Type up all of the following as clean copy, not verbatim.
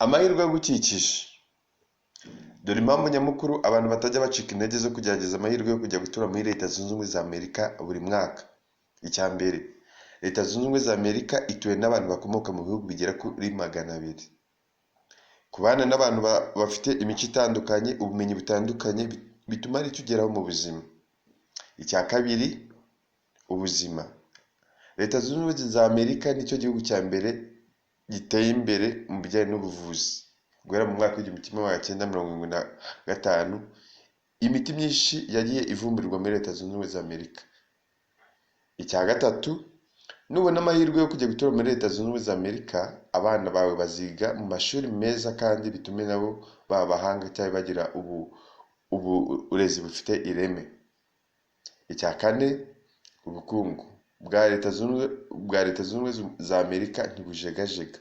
Amahirwe agukikije. Dore impamvu nyamukuru abantu batajya bacika intege zo kugerageza amahirwe yo kujya gutura muri Leta Zunze Ubumwe za Amerika buri mwaka. Icya mbere, Leta Zunze Ubumwe za Amerika ituwe n'abantu bakomoka mu bihugu bigera kuri 200. Kubana n'abantu bafite imico itandukanye, ubumenyi butandukanye bituma ari tugeraho mu buzima. Icya kabiri, ubuzima. Leta Zunze Ubumwe za Amerika nicyo gihugu cya mbere giteye imbere mu bijyanye n'ubuvuzi. Guhera mu mwaka w'1975, imiti myinshi yagiye ivumburirwa muri Leta Zunze Ubumwe za Amerika. Icya gatatu, nubona amahirwe yo kujya gutura muri Leta Zunze Ubumwe za Amerika, abana bawe baziga mu mashuri meza kandi bitume nabo baba abahanga cyangwa bagira uburezi bufite ireme. Icya kane, ubukungu bwa Leta Zunze Ubumwe za Amerika ntibujegajega.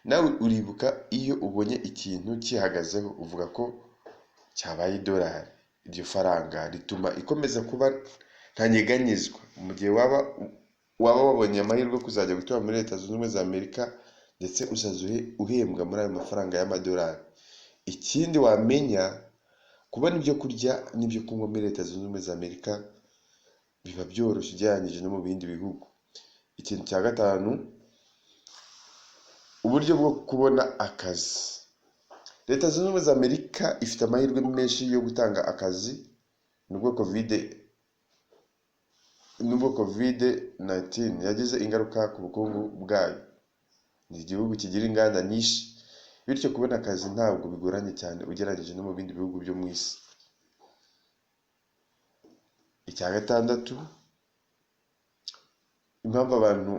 Nawe uribuka iyo ubonye ikintu kihagazeho uvuga ko cyabaye idolari. Iryo faranga rituma ikomeza kuba ntanyeganyezwa. Mu gihe waba wabonye amahirwe yo kuzajya gutura muri Leta Zunze Ubumwe za Amerika ndetse usazuye uhembwa muri ayo mafaranga y'amadolari. Ikindi wamenya, kubona ibyo kurya n'ibyo kunywa muri Leta Zunze Ubumwe za Amerika biba byoroshye ugereranyije no mu bindi bihugu. Ikintu cya gatanu, uburyo bwo kubona akazi. Leta Zunze Ubumwe za Amerika ifite amahirwe menshi yo gutanga akazi nubwo COVID-19 yagize ingaruka ku bukungu bwayo. Ni igihugu kigira inganda nyinshi, bityo kubona akazi ntabwo bigoranye cyane ugereranyije no mu bindi bihugu byo mu isi. Icya gatandatu, impamvu abantu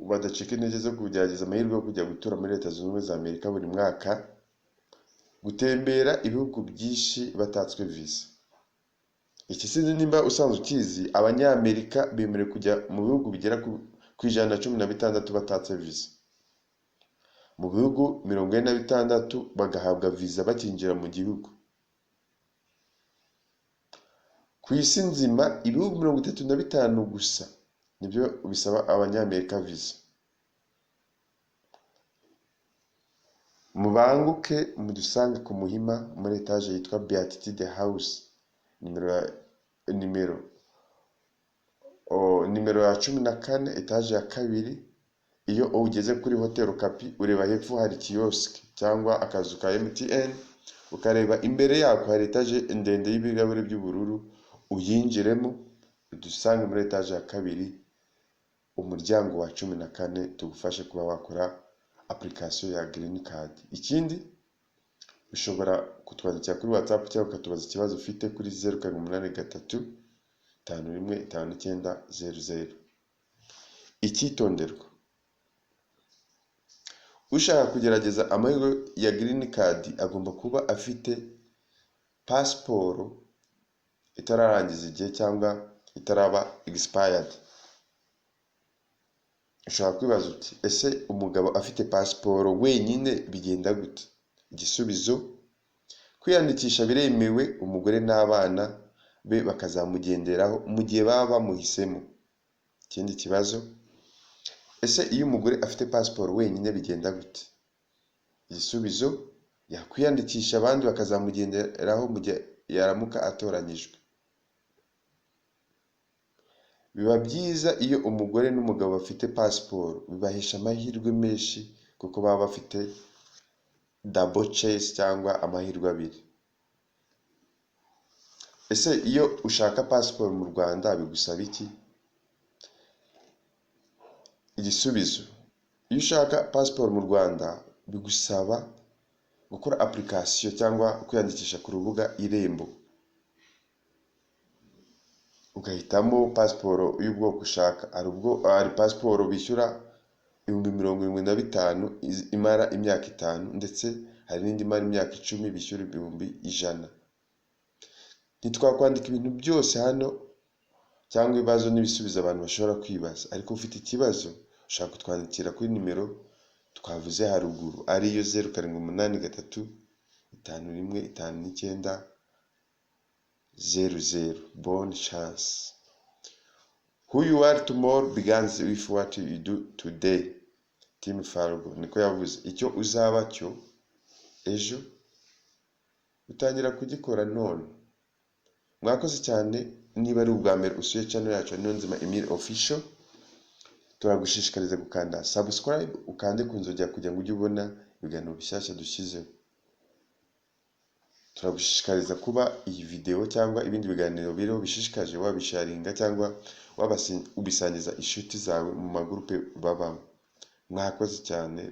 badacika intege zo kugerageza amahirwe yo kujya gutura muri Leta Zunze Ubumwe za Amerika buri mwaka: gutembera ibihugu byinshi batatswe visa. Iki sinzi nimba usanzwe ukizi, Abanyamerika bemerewe kujya mu bihugu bigera ku 116 batatse visa. Mu bihugu 46 bagahabwa visa bakinjira mu gihugu. Ku isi nzima ibihugu 35 gusa nibyo bisaba Abanyamerika visa. Mubanguke mudusange ku Muhima muri etage yitwa Beatitude House nimero ya 14, etage ya 2. Iyo ugeze kuri Hotel Okapi ureba hepfo hari kiosk cyangwa akazu ka MTN, ukareba imbere yako hari etage ndende y'ibirahuri by'ubururu, uyinjiremo udusange muri etage ya 2, umuryango wa 14, tugufashe kuba wakora application ya Green Card. Ikindi, ushobora kutwandikira kuri WhatsApp cyangwa ukatubaza ikibazo ufite kuri 0783 515900. Icyitonderwa: ushaka kugerageza amahirwe ya Green Card agomba kuba afite passport itararangiza igihe cyangwa itaraba expired. Ushobora kwibaza uti, ese umugabo afite passport wenyine bigenda gute? Igisubizo: kwiyandikisha biremewe, umugore n'abana be bakazamugenderaho mu gihe baba bamuhisemo. Ikindi kibazo: ese iyo umugore afite passport wenyine bigenda gute? Igisubizo: yakwiyandikisha abandi bakazamugenderaho mu gihe yaramuka atoranyijwe. Biba byiza iyo umugore n'umugabo bafite passport, bibahesha amahirwe menshi kuko baba bafite double chance cyangwa amahirwe abiri. Ese iyo ushaka passport mu Rwanda bigusaba iki? Igisubizo: iyo ushaka passport mu Rwanda bigusaba gukora application cyangwa kwiyandikisha ku rubuga Irembo. Ugahitamo passport y'ubwoko ushaka. Hari passport bishyura 75,000 imara imyaka 5, ndetse hari n'indi imara imyaka 10 bishyura 100,000. Ntitwakwandika ibintu byose hano cyangwa ibibazo n'ibisubizo abantu bashobora kwibaza, ariko ufite ikibazo ushaka kutwandikira kuri nimero twavuze haruguru, ariyo 0783 515900. Bonne chance. Who you are tomorrow begins with what you do today. Tim Fargo niko yavuze, icyo uzaba cyo ejo utangira kugikora none. Mwakoze cyane, niba ari ubwa mbere usuye channel yacu Niyonzima Emile Official, turagushishikariza gukanda subscribe, ukande ku nzogera kugira ngo ujye ubona ibiganiro bishyashya dushyizeho. Turagushishikariza kuba iyi video cyangwa ibindi biganiro biriho bishishikaje wabisharinga cyangwa ubisangiza inshuti zawe mu magurupe babamo. Mwakoze cyane.